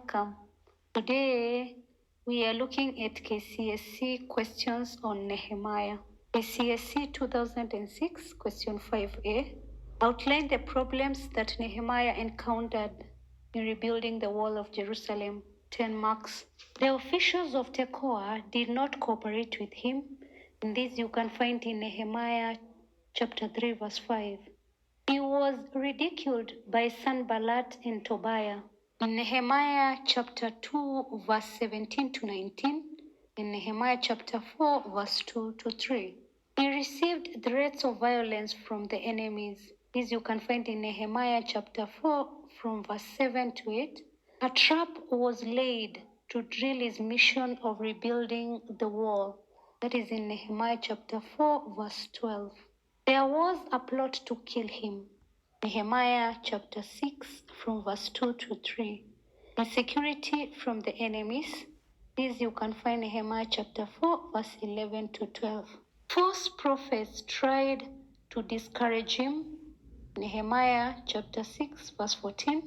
welcome. Today we are looking at KCSE questions on Nehemiah. KCSE 2006 question 5a. Outline the problems that Nehemiah encountered in rebuilding the wall of Jerusalem. 10 marks. The officials of Tekoa did not cooperate with him. And this you can find in Nehemiah chapter 3 verse 5. He was ridiculed by Sanballat and Tobiah. In Nehemiah chapter 2 verse 17 to 19, in Nehemiah chapter 4 verse 2 to 3. He received threats of violence from the enemies. This you can find in Nehemiah chapter 4 from verse 7 to 8. A trap was laid to drill his mission of rebuilding the wall. That is in Nehemiah chapter 4 verse 12. There was a plot to kill him. Nehemiah chapter 6 from verse 2 to 3. Insecurity from the enemies. This you can find Nehemiah chapter 4 verse 11 to 12. False prophets tried to discourage him. Nehemiah chapter 6 verse 14.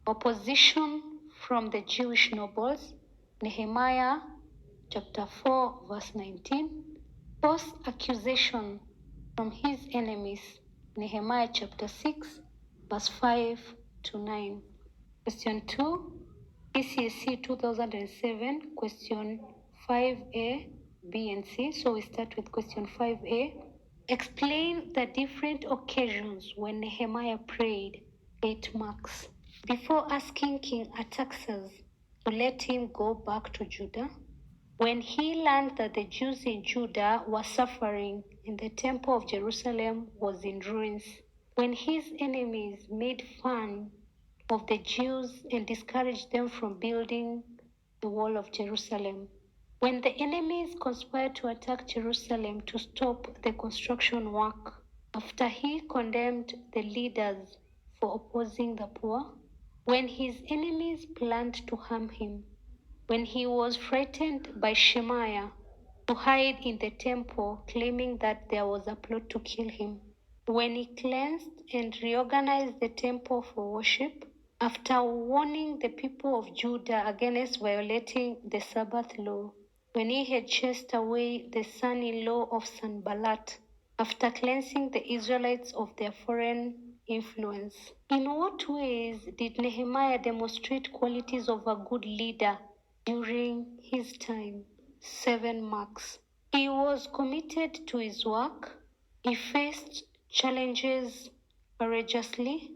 Opposition from the Jewish nobles. Nehemiah chapter 4 verse 19. False accusation from his enemies. Nehemiah chapter 6 verse 5 to 9. Question 2. KCSE 2007 question 5a, b and c. So we start with question 5a. Explain the different occasions when Nehemiah prayed. 8 marks. Before asking King Artaxerxes to let him go back to Judah, when he learned that the Jews in Judah were suffering and the temple of Jerusalem was in ruins, when his enemies made fun of the Jews and discouraged them from building the wall of Jerusalem, when the enemies conspired to attack Jerusalem to stop the construction work, after he condemned the leaders for opposing the poor, when his enemies planned to harm him, when he was frightened by Shemaiah to hide in the temple, claiming that there was a plot to kill him, when he cleansed and reorganized the temple for worship, after warning the people of Judah against violating the Sabbath law, when he had chased away the son-in-law of Sanballat, after cleansing the Israelites of their foreign influence. In what ways did Nehemiah demonstrate qualities of a good leader during his time? 7 marks. He was committed to his work. He faced challenges courageously.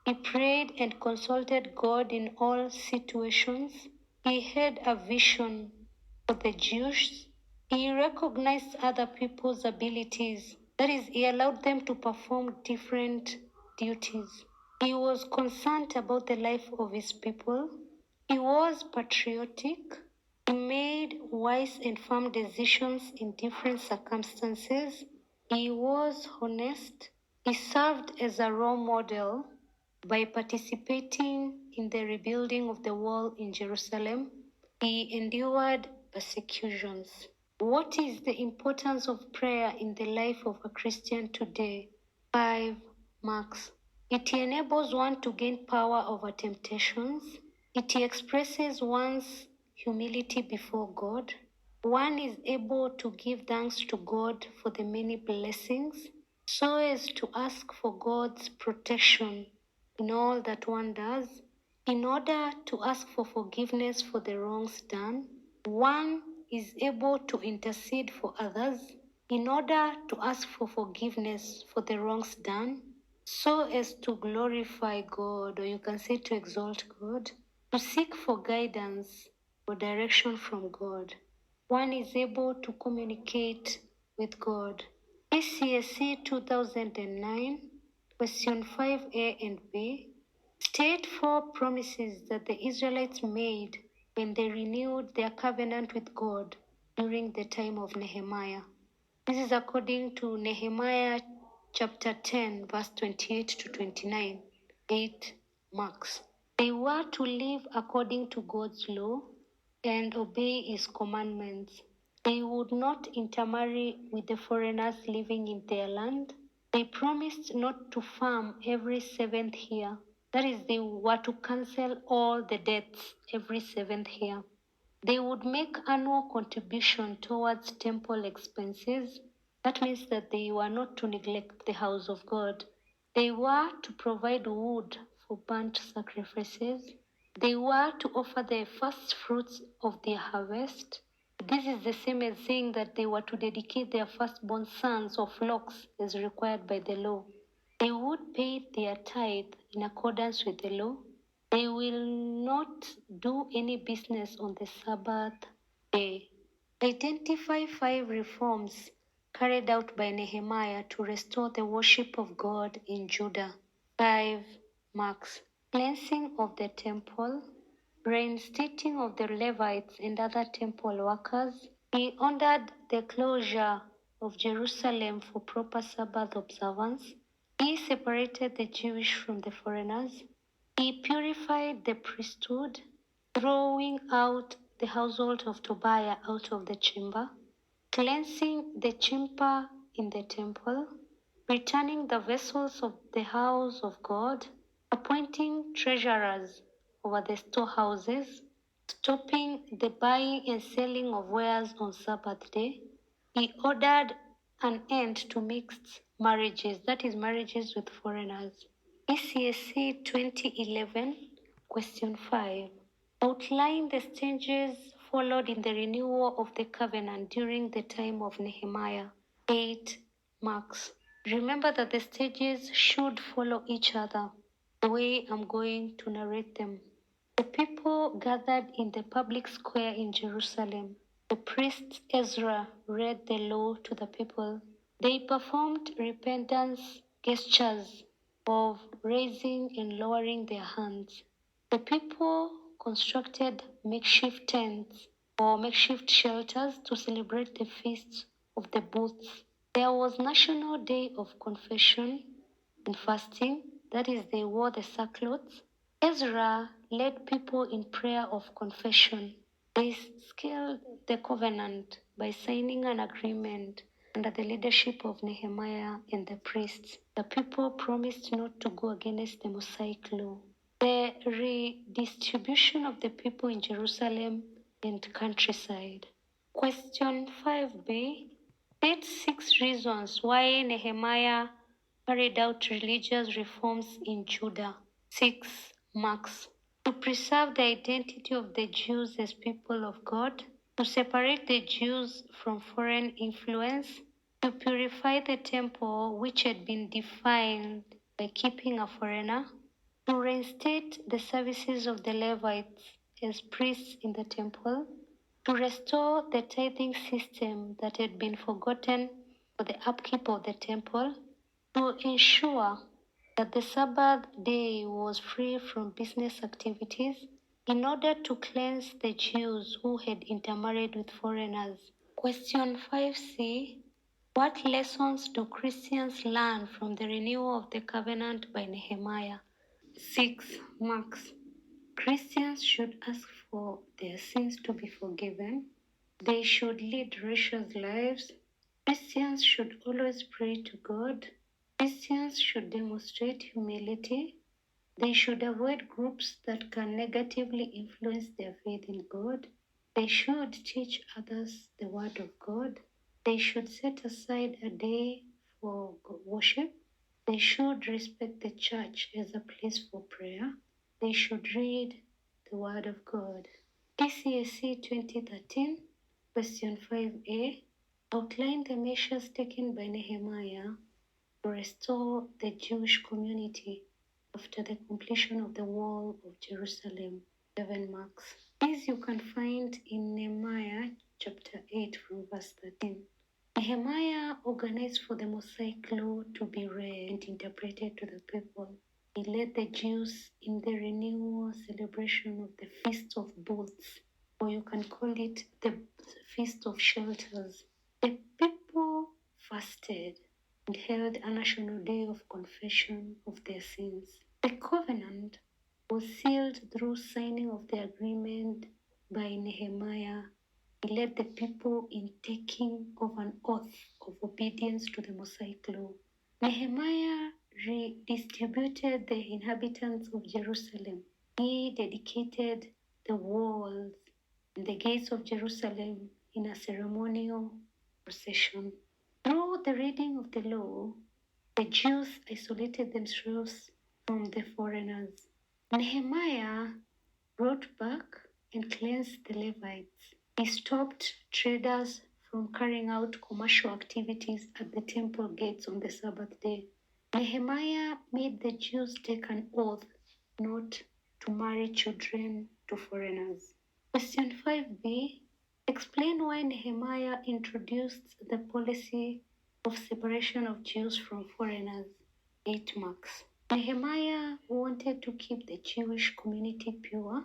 He prayed and consulted God in all situations. He had a vision for the Jews. He recognized other people's abilities. That is, he allowed them to perform different duties. He was concerned about the life of his people. He was patriotic. He made wise and firm decisions in different circumstances. He was honest. He served as a role model by participating in the rebuilding of the wall in Jerusalem. He endured persecutions. What is the importance of prayer in the life of a Christian today? 5 marks. It enables one to gain power over temptations. It expresses one's humility before God. One is able to give thanks to God for the many blessings, so as to ask for God's protection in all that one does, in order to ask for forgiveness for the wrongs done. One is able to intercede for others in order to ask for forgiveness for the wrongs done, so as to glorify God, or you can say to exalt God, to seek for guidance or direction from God. One is able to communicate with God. KCSE 2009, question 5a and b. State 4 promises that the Israelites made when they renewed their covenant with God during the time of Nehemiah. This is according to Nehemiah chapter 10, verse 28 to 29. 8 marks. They were to live according to God's law and obey his commandments. They would not intermarry with the foreigners living in their land. They promised not to farm every 7th year. That is, they were to cancel all the debts every seventh year. They would make annual contribution towards temple expenses. That means that they were not to neglect the house of God. They were to provide wood for burnt sacrifices. They were to offer the first fruits of their harvest. This is the same as saying that they were to dedicate their firstborn sons or flocks as required by the law. They would pay their tithe in accordance with the law. They will not do any business on the Sabbath day. Identify 5 reforms carried out by Nehemiah to restore the worship of God in Judah. 5 marks: cleansing of the temple, reinstating of the Levites and other temple workers. He ordered the closure of Jerusalem for proper Sabbath observance. He separated the Jewish from the foreigners. He purified the priesthood, throwing out the household of Tobiah out of the chamber, cleansing the chamber in the temple, returning the vessels of the house of God, appointing treasurers over the storehouses, stopping the buying and selling of wares on Sabbath day. He ordered an end to mixed marriages, that is, marriages with foreigners. KCSE 2011, question 5. Outline the stages followed in the renewal of the covenant during the time of Nehemiah. 8 marks. Remember that the stages should follow each other, the way I'm going to narrate them. The people gathered in the public square in Jerusalem. The priest Ezra read the law to the people. They performed repentance gestures of raising and lowering their hands. The people constructed makeshift tents or makeshift shelters to celebrate the feast of the booths. There was National Day of Confession and Fasting, that is, they wore the sackcloths. Ezra led people in prayer of confession. They sealed the covenant by signing an agreement under the leadership of Nehemiah and the priests. The people promised not to go against the Mosaic law. The redistribution of the people in Jerusalem and countryside. Question 5b. State 6 reasons why Nehemiah carried out religious reforms in Judah. 6 marks: to preserve the identity of the Jews as people of God, to separate the Jews from foreign influence, to purify the temple which had been defiled by keeping a foreigner, to reinstate the services of the Levites as priests in the temple, to restore the tithing system that had been forgotten for the upkeep of the temple, to ensure that the Sabbath day was free from business activities in order to cleanse the Jews who had intermarried with foreigners. Question 5c. What lessons do Christians learn from the renewal of the covenant by Nehemiah? 6 marks. Christians should ask for their sins to be forgiven. They should lead righteous lives. Christians should always pray to God. Christians should demonstrate humility. They should avoid groups that can negatively influence their faith in God. They should teach others the Word of God. They should set aside a day for worship. They should respect the church as a place for prayer. They should read the Word of God. KCSE 2013, question 5a. Outline the measures taken by Nehemiah to restore the Jewish community after the completion of the wall of Jerusalem. 7 marks. These you can find in Nehemiah chapter 8 from verse 13. Nehemiah organized for the Mosaic law to be read and interpreted to the people. He led the Jews in the renewal celebration of the Feast of Booths, or you can call it the Feast of Shelters. The people fasted and held a national day of confession of their sins. The covenant was sealed through signing of the agreement by Nehemiah. He led the people in taking of an oath of obedience to the Mosaic law. Nehemiah redistributed the inhabitants of Jerusalem. He dedicated the walls and the gates of Jerusalem in a ceremonial procession. Through the reading of the law, the Jews isolated themselves from the foreigners. Nehemiah brought back and cleansed the Levites. He stopped traders from carrying out commercial activities at the temple gates on the Sabbath day. Nehemiah made the Jews take an oath not to marry children to foreigners. Question 5b. Explain why Nehemiah introduced the policy of separation of Jews from foreigners. 8 marks. Nehemiah wanted to keep the Jewish community pure.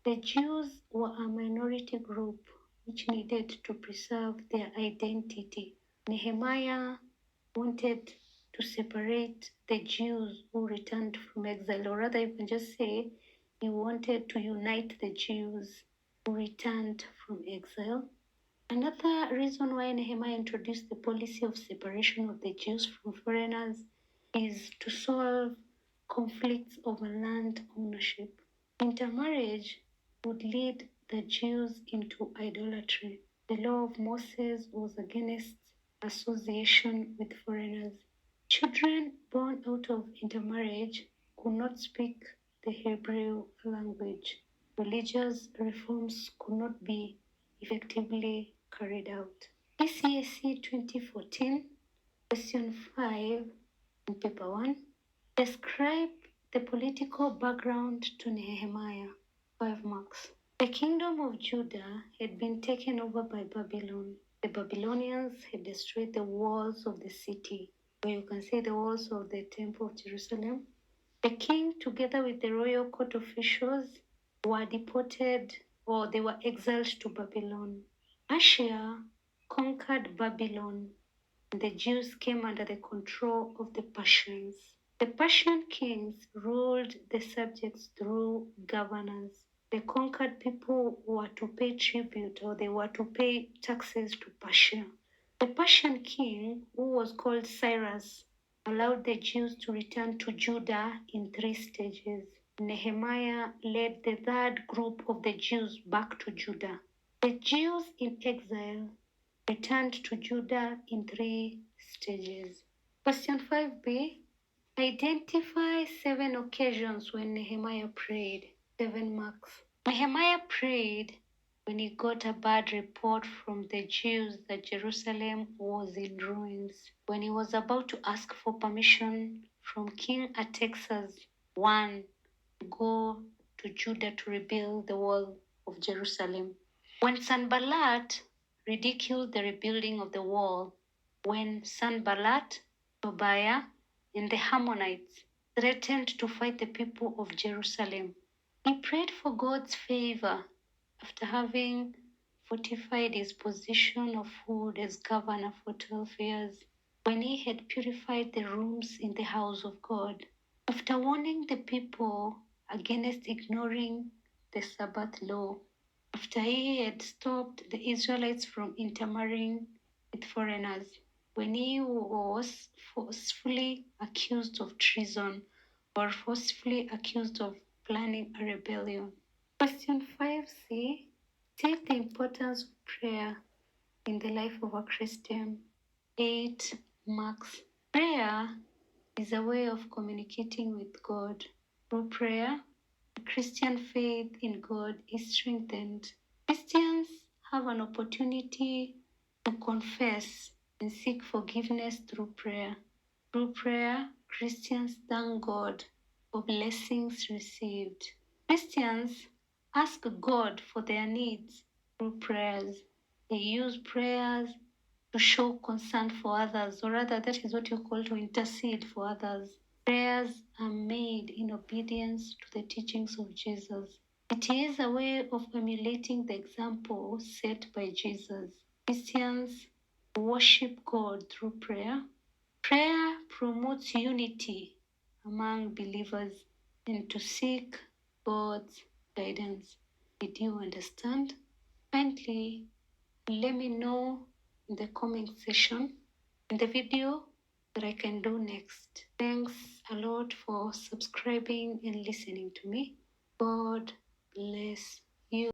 The Jews were a minority group which needed to preserve their identity. Nehemiah wanted to separate the Jews who returned from exile, or rather, you can just say he wanted to unite the Jews who returned from exile. Another reason why Nehemiah introduced the policy of separation of the Jews from foreigners is to solve conflicts over land ownership. Intermarriage would lead the Jews into idolatry. The law of Moses was against association with foreigners. Children born out of intermarriage could not speak the Hebrew language. Religious reforms could not be effectively carried out. KCSE 2014, question 5 in paper 1. Describe the political background to Nehemiah. 5 marks. The kingdom of Judah had been taken over by Babylon. The Babylonians had destroyed the walls of the city, or you can say the walls of the temple of Jerusalem. The king, together with the royal court officials, were deported or they were exiled to Babylon. Persia conquered Babylon, and the Jews came under the control of the Persians. The Persian kings ruled the subjects through governors. The conquered people were to pay tribute or they were to pay taxes to Persia. The Persian king, who was called Cyrus, allowed the Jews to return to Judah in 3 stages. Nehemiah led the third group of the Jews back to Judah. The Jews in exile returned to Judah in 3 stages. Question 5b. Identify 7 occasions when Nehemiah prayed. 7 marks. Nehemiah prayed when he got a bad report from the Jews that Jerusalem was in ruins, when he was about to ask for permission from King Artaxerxes I to go to Judah to rebuild the wall of Jerusalem, when Sanballat ridiculed the rebuilding of the wall, when Sanballat, Tobiah, and the Ammonites threatened to fight the people of Jerusalem. He prayed for God's favor after having fortified his position of food as governor for 12 years, when he had purified the rooms in the house of God, after warning the people against ignoring the Sabbath law, after he had stopped the Israelites from intermarrying with foreigners, when he was forcefully accused of treason or forcefully accused of planning a rebellion. Question 5c. State the importance of prayer in the life of a Christian. 8 marks. Prayer is a way of communicating with God. Through prayer, the Christian faith in God is strengthened. Christians have an opportunity to confess and seek forgiveness through prayer. Through prayer, Christians thank God for blessings received. Christians ask God for their needs through prayers. They use prayers to show concern for others, or rather, that is what you call to intercede for others. Prayers are made in obedience to the teachings of Jesus. It is a way of emulating the example set by Jesus. Christians worship God through prayer. Prayer promotes unity among believers and to seek God's guidance. Did you understand? Kindly let me know in the comment section. In the video, that I can do next. Thanks a lot for subscribing and listening to me. God bless.